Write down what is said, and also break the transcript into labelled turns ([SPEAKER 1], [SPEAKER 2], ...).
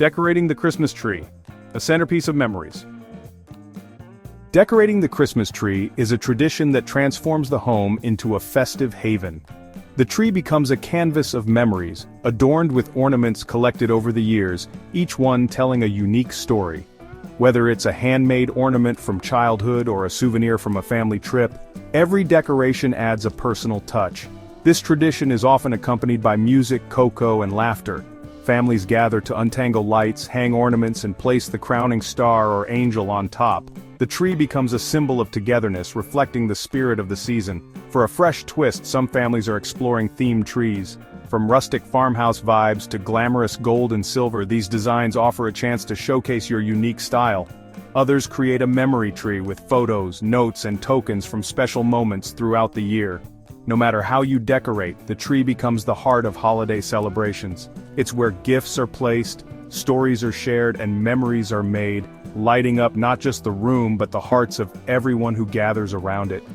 [SPEAKER 1] Decorating the Christmas tree, a centerpiece of memories. Decorating the Christmas tree is a tradition that transforms the home into a festive haven. The tree becomes a canvas of memories, adorned with ornaments collected over the years, each one telling a unique story. Whether it's a handmade ornament from childhood or a souvenir from a family trip, every decoration adds a personal touch. This tradition is often accompanied by music, cocoa, and laughter. Families gather to untangle lights, hang ornaments, and place the crowning star or angel on top. The tree becomes a symbol of togetherness, reflecting the spirit of the season. For a fresh twist, some families are exploring themed trees. From rustic farmhouse vibes to glamorous gold and silver, these designs offer a chance to showcase your unique style. Others create a memory tree with photos, notes, and tokens from special moments throughout the year. No matter how you decorate, the tree becomes the heart of holiday celebrations. It's where gifts are placed, stories are shared, and memories are made, lighting up not just the room but the hearts of everyone who gathers around it.